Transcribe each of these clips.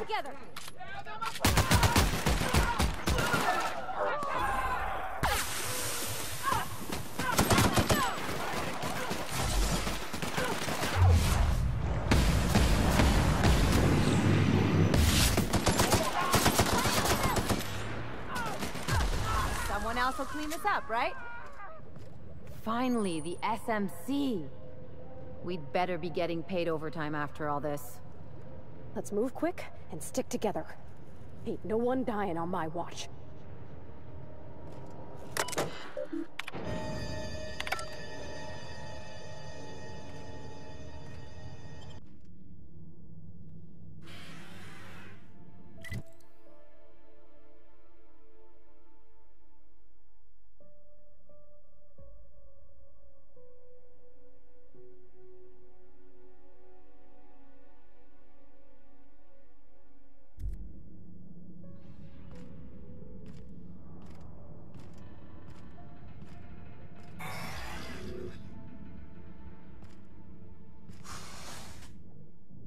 together! Someone else will clean this up, right? Finally, the SMC. We'd better be getting paid overtime after all this. Let's move quick and stick together. Ain't no one dying on my watch.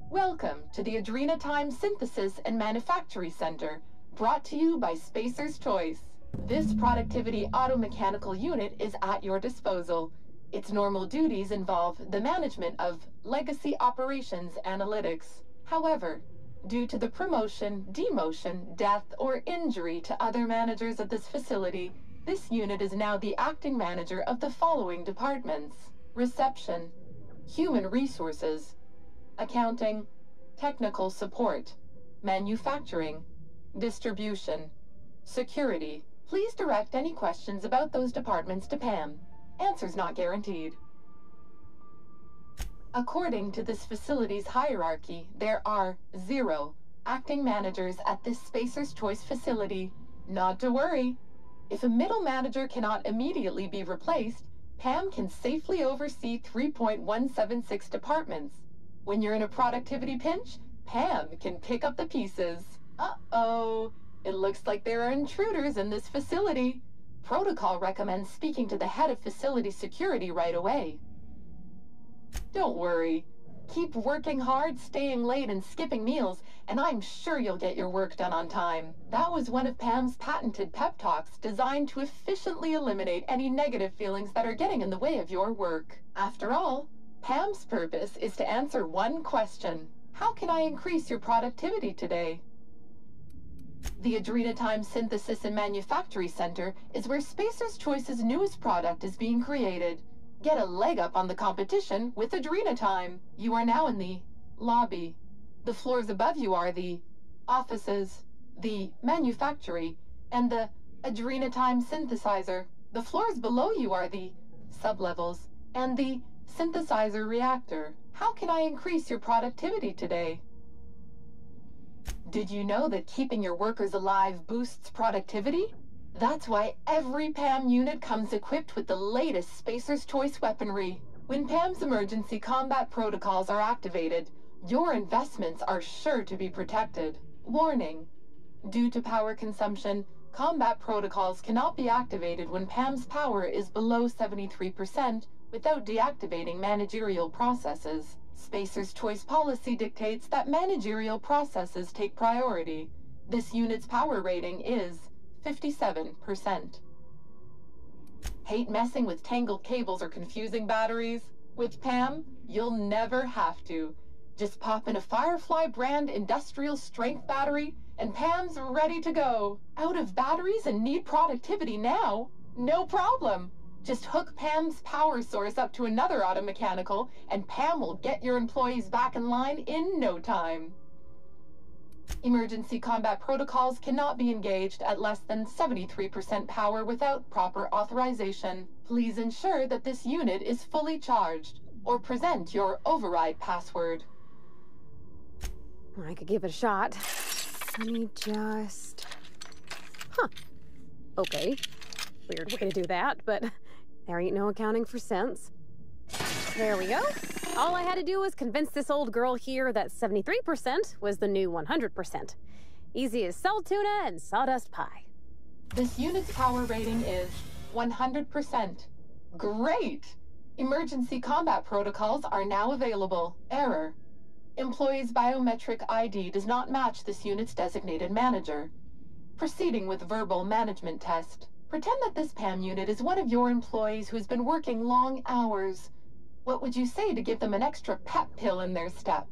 Welcome to the Adrenatime Synthesis and Manufactory Center, brought to you by Spacer's Choice. This productivity automechanical unit is at your disposal. Its normal duties involve the management of legacy operations analytics. However, due to the promotion, demotion, death, or injury to other managers of this facility, this unit is now the acting manager of the following departments: Reception, Human Resources, Accounting, Technical Support, Manufacturing, Distribution, Security. Please direct any questions about those departments to Pam. Answers not guaranteed. According to this facility's hierarchy, there are 0 acting managers at this Spacer's Choice facility. Not to worry. If a middle manager cannot immediately be replaced, Pam can safely oversee 3.176 departments. When you're in a productivity pinch, Pam can pick up the pieces. Uh-oh. It looks like there are intruders in this facility. Protocol recommends speaking to the head of facility security right away. Don't worry. Keep working hard, staying late, and skipping meals, and I'm sure you'll get your work done on time. That was one of Pam's patented pep talks designed to efficiently eliminate any negative feelings that are getting in the way of your work. After all, Pam's purpose is to answer one question: how can I increase your productivity today? The Adrenatime Synthesis and Manufactory Center is where Spacer's Choice's newest product is being created. Get a leg up on the competition with Adrenatime. You are now in the lobby. The floors above you are the offices, the manufactory, and the Adrenatime synthesizer. The floors below you are the sublevels and the synthesizer reactor. How can I increase your productivity today? Did you know that keeping your workers alive boosts productivity? That's why every PAM unit comes equipped with the latest Spacer's Choice weaponry. When PAM's emergency combat protocols are activated, your investments are sure to be protected. Warning: due to power consumption, combat protocols cannot be activated when PAM's power is below 73% without deactivating managerial processes. Spacer's Choice policy dictates that managerial processes take priority. This unit's power rating is 57%. Hate messing with tangled cables or confusing batteries? With PAM, you'll never have to. Just pop in a Firefly brand industrial strength battery, and PAM's ready to go. Out of batteries and need productivity now? No problem. Just hook Pam's power source up to another automechanical, and Pam will get your employees back in line in no time. Emergency combat protocols cannot be engaged at less than 73% power without proper authorization. Please ensure that this unit is fully charged, or present your override password. I could give it a shot. Let me just... Okay. Weird way to do that, but there ain't no accounting for sense. There we go. All I had to do was convince this old girl here that 73% was the new 100%. Easy as salt tuna and sawdust pie. This unit's power rating is 100%. Great! Emergency combat protocols are now available. Error: Employee's biometric ID does not match this unit's designated manager. Proceeding with verbal management test. Pretend that this PAM unit is one of your employees who's been working long hours. What would you say to give them an extra pep pill in their step?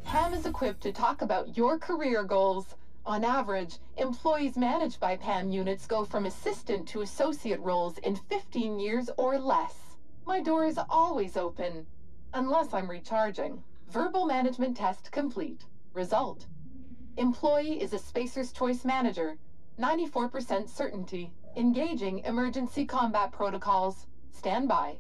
PAM is equipped to talk about your career goals. On average, employees managed by PAM units go from assistant to associate roles in 15 years or less. My door is always open, unless I'm recharging. Verbal management test complete. Result. Employee is a Spacer's Choice manager. 94% certainty. Engaging emergency combat protocols. Stand by.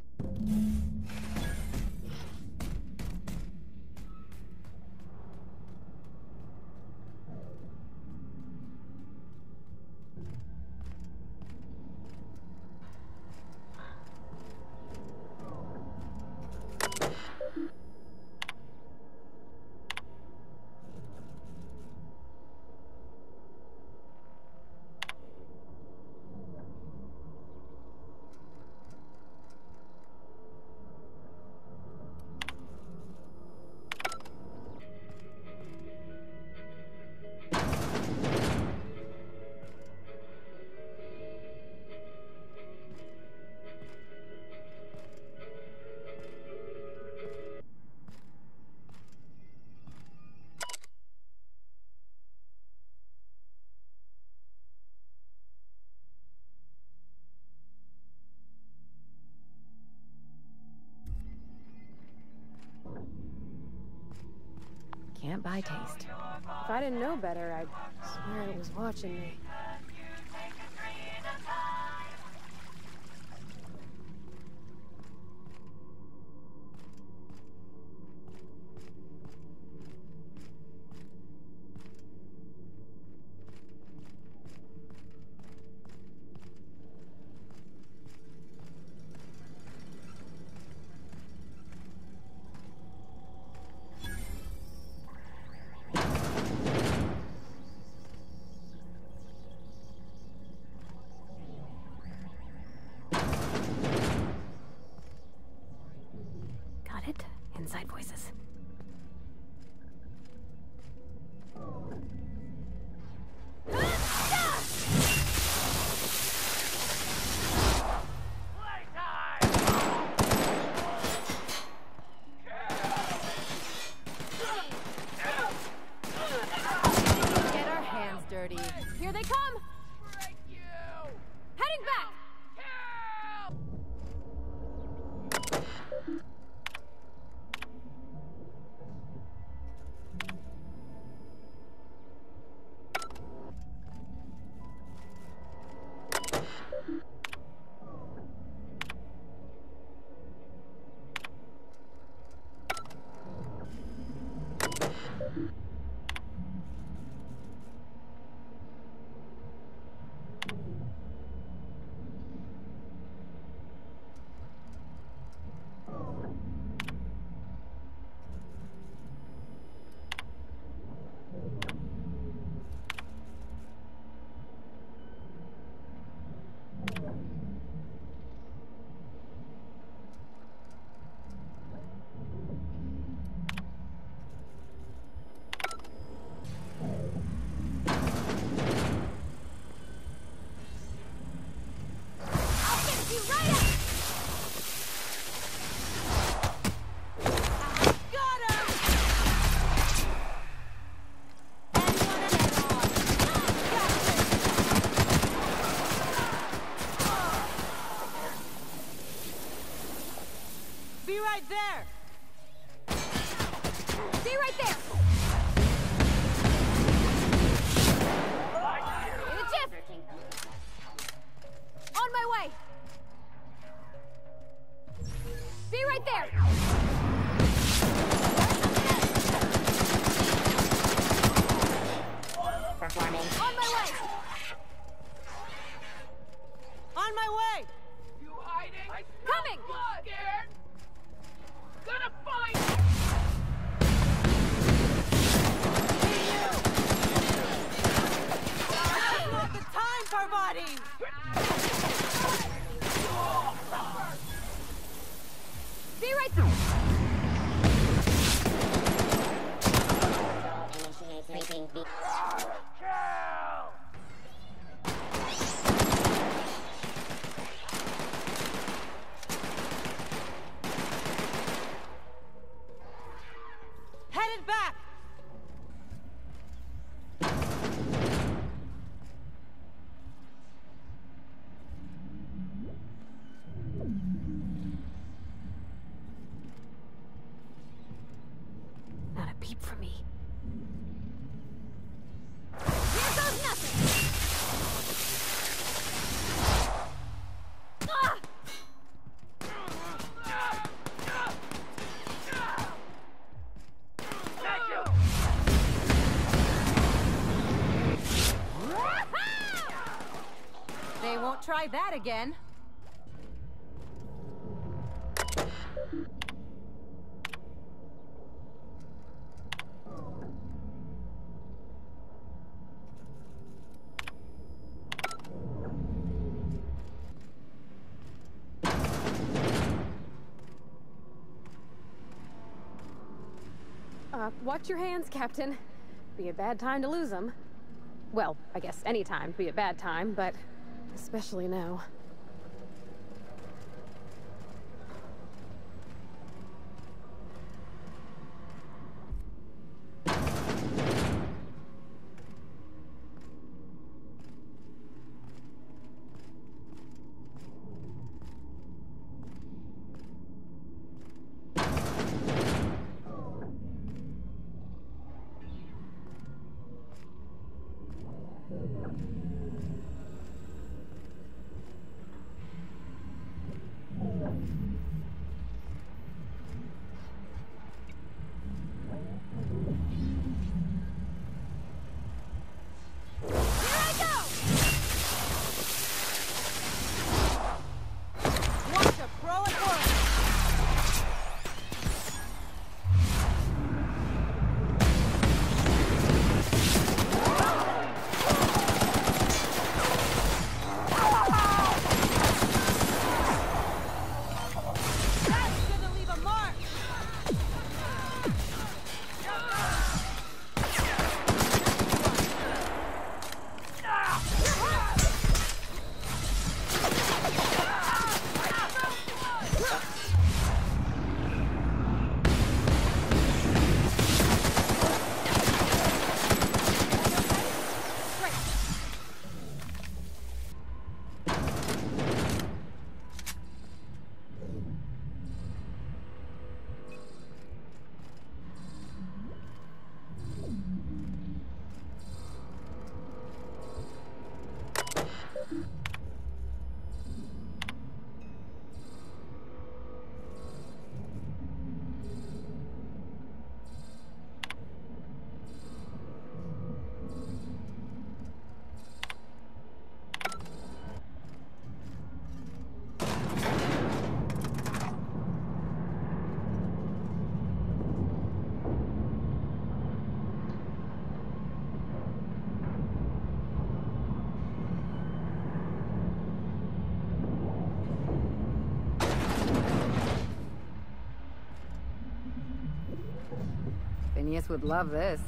Can't buy taste. If I didn't know better, I'd swear it was watching me. Inside voices. Get our hands dirty. Here they come! Break you! Heading back! Be right there! See right there! In a jiff! On my way! Be right there! Performing. On my way! On my way! You hiding? Coming! Scared? Gonna find That's not the time, Parvati! Be right there! for me. Here goes nothing! Ah! They won't try that again. Watch your hands, Captain. Be a bad time to lose them. Well, I guess any time would be a bad time, but especially now. Phineas would love this.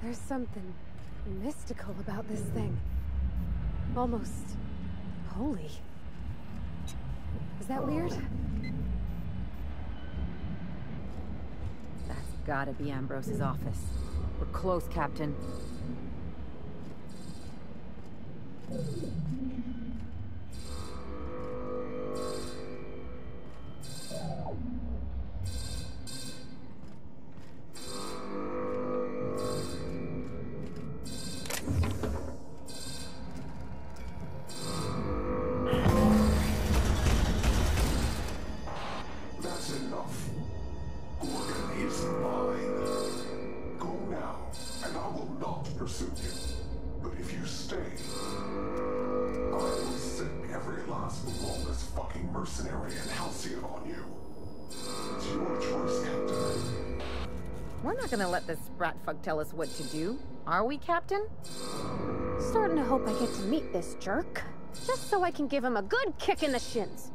There's something mystical about this thing. Almost holy. Is that weird? That's gotta be Ambrose's office. We're close, Captain. We're not gonna let this brat fuck tell us what to do, are we, Captain? Starting to hope I get to meet this jerk, just so I can give him a good kick in the shins.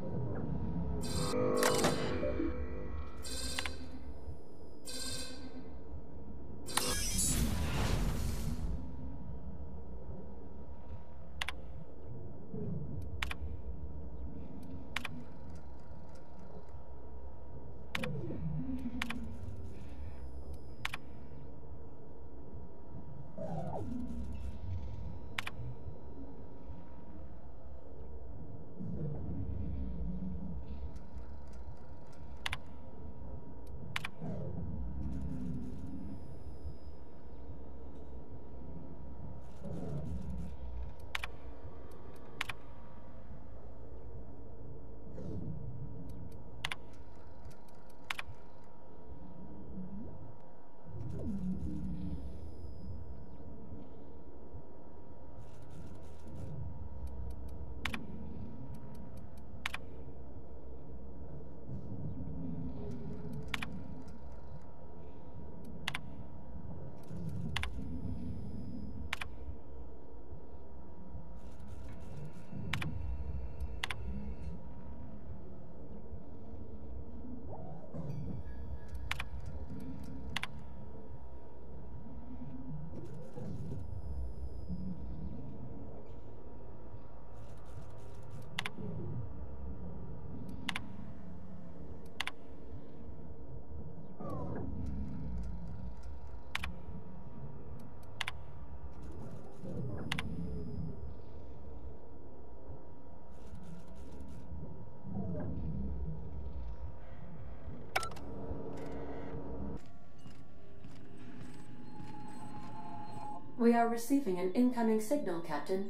We are receiving an incoming signal, Captain.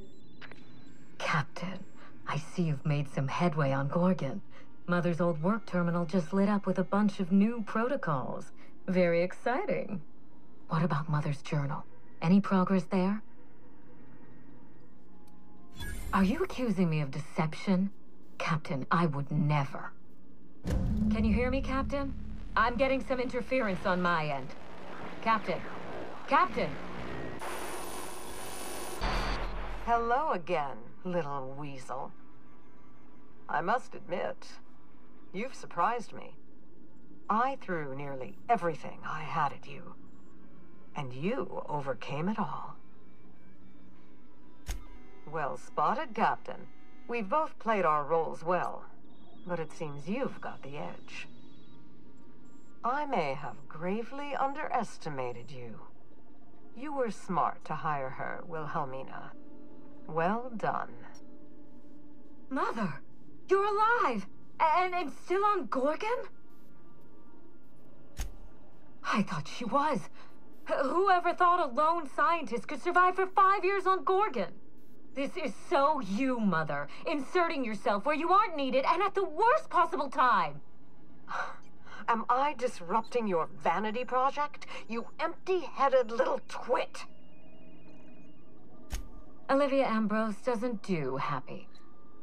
Captain, I see you've made some headway on Gorgon. Mother's old work terminal just lit up with a bunch of new protocols. Very exciting. What about Mother's journal? Any progress there? Are you accusing me of deception? Captain, I would never. Can you hear me, Captain? I'm getting some interference on my end. Captain! Captain! Hello again, little weasel. I must admit, you've surprised me. I threw nearly everything I had at you, and you overcame it all. Well spotted, Captain. We've both played our roles well, but it seems you've got the edge. I may have gravely underestimated you. You were smart to hire her, Wilhelmina. Well done. Mother! You're alive! And still on Gorgon? I thought she was. Whoever thought a lone scientist could survive for 5 years on Gorgon? This is so you, Mother. Inserting yourself where you aren't needed and at the worst possible time. Am I disrupting your vanity project? You empty-headed little twit! Olivia Ambrose doesn't do happy.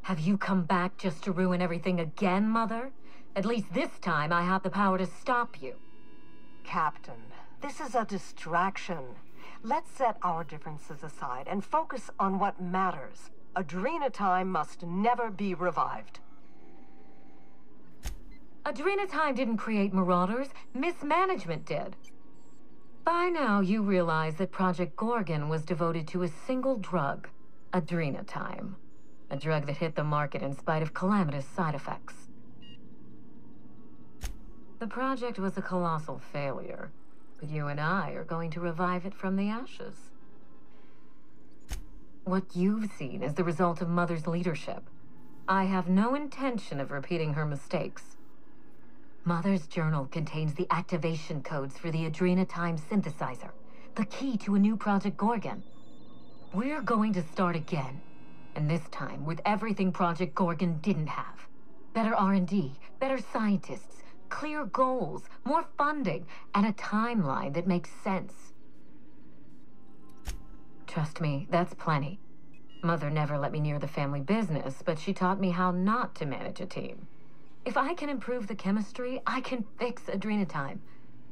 Have you come back just to ruin everything again, Mother? At least this time I have the power to stop you. Captain, this is a distraction. Let's set our differences aside and focus on what matters. Adrenatime must never be revived. Adrenatime didn't create Marauders. Mismanagement did. By now, you realize that Project Gorgon was devoted to a single drug, Adrenatime. A drug that hit the market in spite of calamitous side effects. The project was a colossal failure, but you and I are going to revive it from the ashes. What you've seen is the result of Mother's leadership. I have no intention of repeating her mistakes. Mother's journal contains the activation codes for the Adrenatime synthesizer, the key to a new Project Gorgon. We're going to start again, and this time with everything Project Gorgon didn't have. Better R&D, better scientists, clear goals, more funding, and a timeline that makes sense. Trust me, that's plenty. Mother never let me near the family business, but she taught me how not to manage a team. If I can improve the chemistry, I can fix Adrenatime.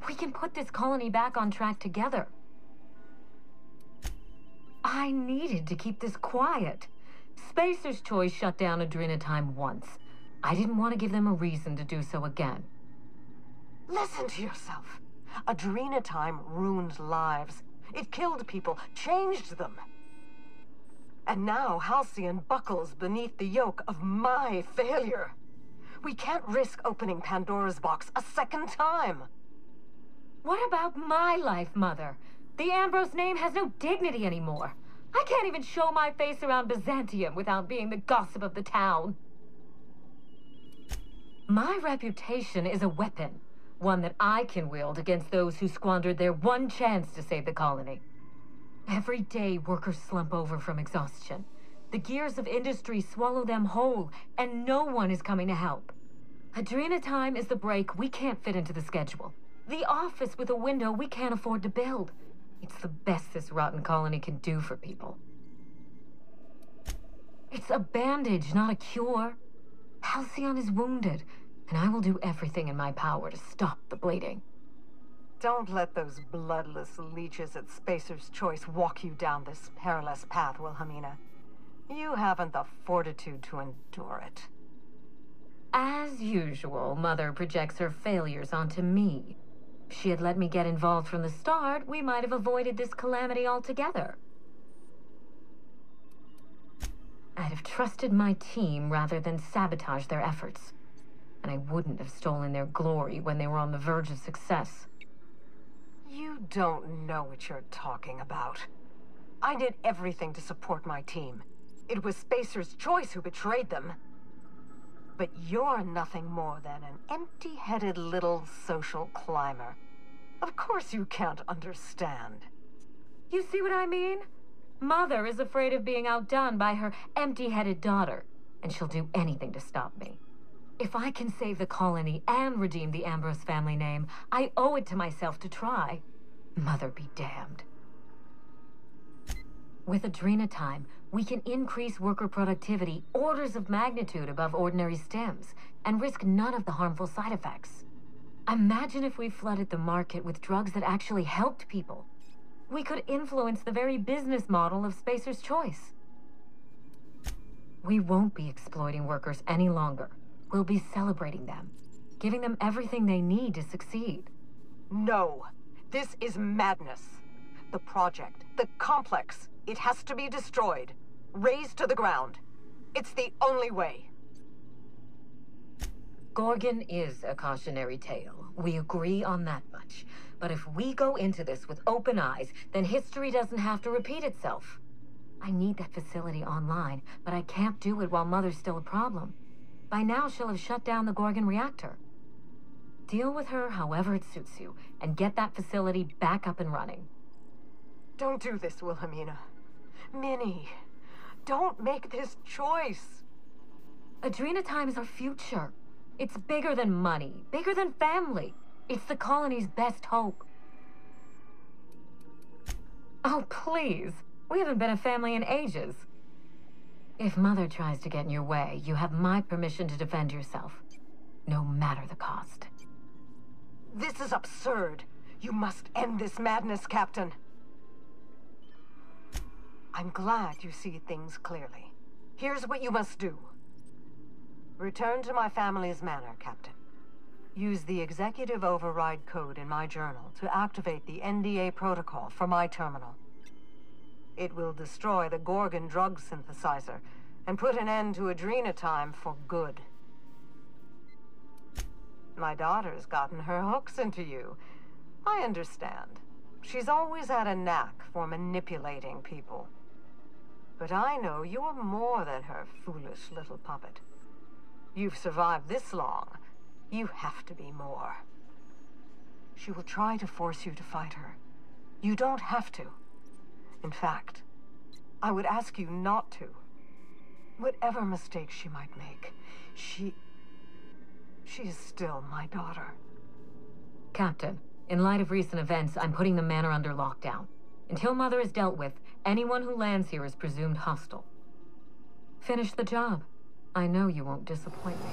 We can put this colony back on track together. I needed to keep this quiet. Spacer's Choice shut down Adrenatime once. I didn't want to give them a reason to do so again. Listen to yourself. Adrenatime ruined lives. It killed people, changed them. And now Halcyon buckles beneath the yoke of my failure. We can't risk opening Pandora's box a second time. What about my life, Mother? The Ambrose name has no dignity anymore. I can't even show my face around Byzantium without being the gossip of the town. My reputation is a weapon, one that I can wield against those who squandered their one chance to save the colony. Every day, workers slump over from exhaustion. The gears of industry swallow them whole, and no one is coming to help. Adrenatime is the break we can't fit into the schedule. The office with a window we can't afford to build. It's the best this rotten colony can do for people. It's a bandage, not a cure. Halcyon is wounded, and I will do everything in my power to stop the bleeding. Don't let those bloodless leeches at Spacer's Choice walk you down this perilous path, Wilhelmina. You haven't the fortitude to endure it. As usual, Mother projects her failures onto me. If she had let me get involved from the start, we might have avoided this calamity altogether. I'd have trusted my team rather than sabotage their efforts. And I wouldn't have stolen their glory when they were on the verge of success. You don't know what you're talking about. I did everything to support my team. It was Spacer's Choice who betrayed them. But you're nothing more than an empty-headed little social climber. Of course you can't understand. You see what I mean? Mother is afraid of being outdone by her empty-headed daughter, and she'll do anything to stop me. If I can save the colony and redeem the Ambrose family name, I owe it to myself to try. Mother be damned. With Adrenatime, we can increase worker productivity orders of magnitude above ordinary stims and risk none of the harmful side effects. Imagine if we flooded the market with drugs that actually helped people. We could influence the very business model of Spacer's Choice. We won't be exploiting workers any longer. We'll be celebrating them, giving them everything they need to succeed. No. This is madness. The project, the complex, it has to be destroyed. Razed to the ground. It's the only way. Gorgon is a cautionary tale. We agree on that much. But if we go into this with open eyes, then history doesn't have to repeat itself. I need that facility online, but I can't do it while Mother's still a problem. By now, she'll have shut down the Gorgon reactor. Deal with her however it suits you, and get that facility back up and running. Don't do this, Wilhelmina. Minnie, don't make this choice. Adrenatime is our future. It's bigger than money, bigger than family. It's the colony's best hope. Oh, please. We haven't been a family in ages. If Mother tries to get in your way, you have my permission to defend yourself, no matter the cost. This is absurd. You must end this madness, Captain. I'm glad you see things clearly. Here's what you must do. Return to my family's manor, Captain. Use the executive override code in my journal to activate the NDA protocol for my terminal. It will destroy the Gorgon drug synthesizer and put an end to Adrenatime for good. My daughter's gotten her hooks into you. I understand. She's always had a knack for manipulating people. But I know you're more than her foolish little puppet. You've survived this long. You have to be more. She will try to force you to fight her. You don't have to. In fact, I would ask you not to. Whatever mistakes she might make, she is still my daughter. Captain, in light of recent events, I'm putting the manor under lockdown. Until Mother is dealt with, anyone who lands here is presumed hostile. Finish the job. I know you won't disappoint me.